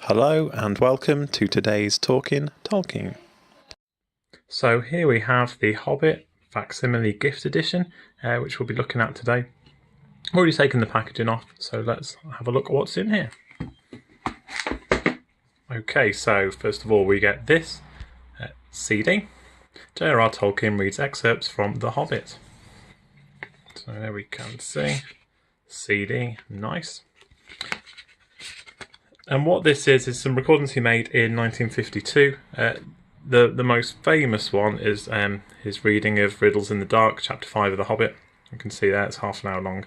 Hello and welcome to today's Talking Tolkien. So here we have the Hobbit Facsimile Gift Edition, which we'll be looking at today. I've already taken the packaging off, so let's have a look at what's in here. Okay, so first of all we get this CD. J.R.R. Tolkien reads excerpts from The Hobbit. So there we can see. CD, nice. And what this is some recordings he made in 1952. The most famous one is his reading of Riddles in the Dark, Chapter 5 of The Hobbit. You can see there, it's half an hour long.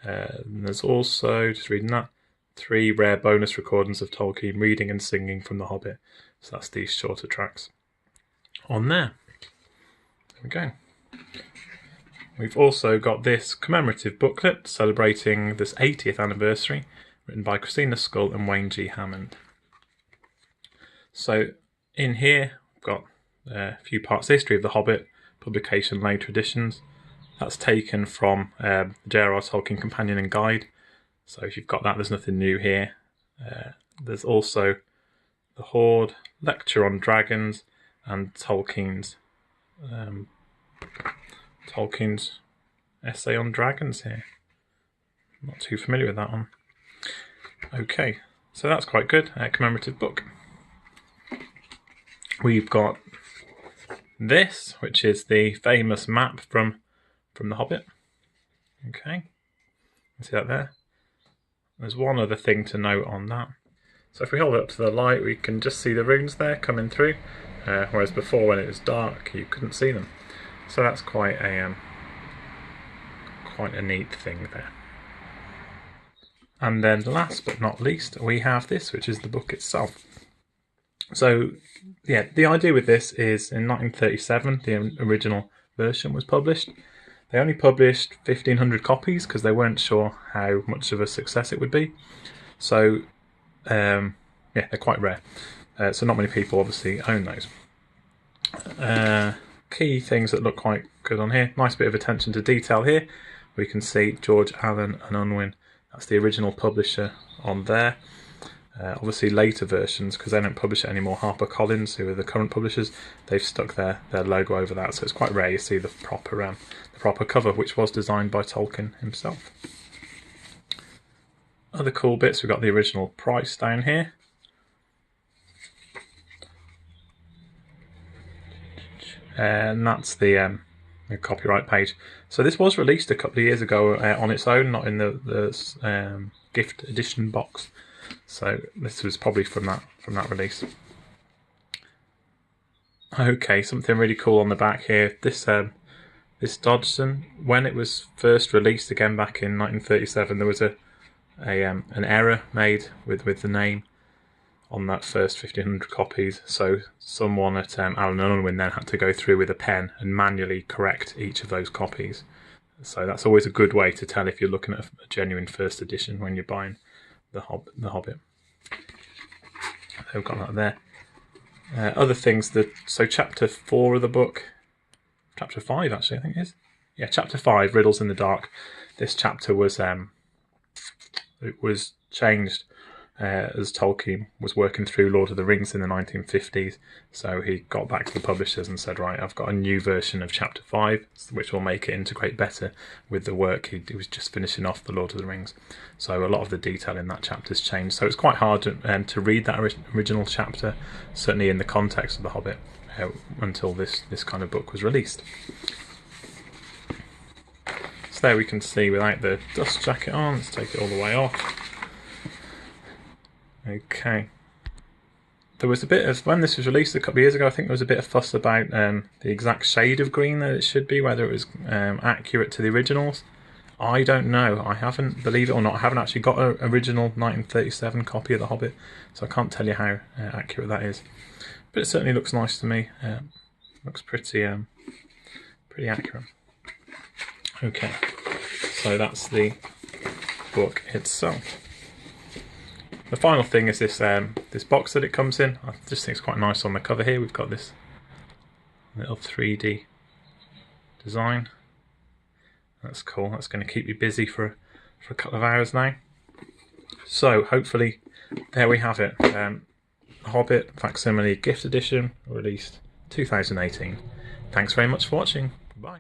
And there's also, just reading that, 3 rare bonus recordings of Tolkien reading and singing from The Hobbit. So that's these shorter tracks on there. There we go. We've also got this commemorative booklet celebrating this 80th anniversary, written by Christina Scull and Wayne G. Hammond. So in here we've got a few parts: history of The Hobbit, publication, later editions. That's taken from the J.R.R. Tolkien Companion and Guide. So if you've got that, there's nothing new here. There's also the Hoard, lecture on dragons, and Tolkien's essay on dragons here. I'm not too familiar with that one. Okay, so that's quite good. A commemorative book. We've got this, which is the famous map from The Hobbit. Okay, see that there? There's one other thing to note on that. So if we hold it up to the light, we can just see the runes there coming through, whereas before when it was dark you couldn't see them. So that's quite a neat thing there. And then last but not least, we have this, which is the book itself. So yeah, the idea with this is in 1937 the original version was published. They only published 1,500 copies because they weren't sure how much of a success it would be. So yeah, they're quite rare. So not many people obviously own those. Key things that look quite good on here. Nice bit of attention to detail here. We can see George Allen and Unwin. That's the original publisher on there. Obviously later versions, because they don't publish it anymore, HarperCollins, who are the current publishers, they've stuck their logo over that, so it's quite rare you see the proper cover, which was designed by Tolkien himself. Other cool bits, we've got the original price down here. And that's the copyright page. So this was released a couple of years ago on its own, not in the gift edition box. So this was probably from that release. Okay, something really cool on the back here. This Dodgson, when it was first released again back in 1937, there was an error made with the name on that first 1,500 copies. So someone at Allen & Unwin then had to go through with a pen and manually correct each of those copies. So that's always a good way to tell if you're looking at a genuine first edition when you're buying The Hobbit. They've got that there. Other things, so chapter 4 of the book, chapter 5 actually I think it is. Yeah, chapter 5, Riddles in the Dark. This chapter was changed as Tolkien was working through Lord of the Rings in the 1950s. So he got back to the publishers and said, right, I've got a new version of chapter 5, which will make it integrate better with the work. He was just finishing off the Lord of the Rings. So a lot of the detail in that chapter's changed. So it's quite hard to read that original chapter, certainly in the context of The Hobbit, until this kind of book was released. So there we can see without the dust jacket on. Let's take it all the way off. Okay. There was a bit of, when this was released a couple of years ago, I think there was a bit of fuss about the exact shade of green that it should be, whether it was accurate to the originals. I don't know. I haven't, believe it or not, I haven't actually got an original 1937 copy of The Hobbit, so I can't tell you how accurate that is. But it certainly looks nice to me. Looks pretty accurate. Okay, so that's the book itself. The final thing is this box that it comes in. I just think it's quite nice on the cover here. We've got this little 3D design. That's cool. That's going to keep you busy for a couple of hours now. So hopefully there we have it. Hobbit Facsimile Gift Edition, released 2018. Thanks very much for watching. Bye.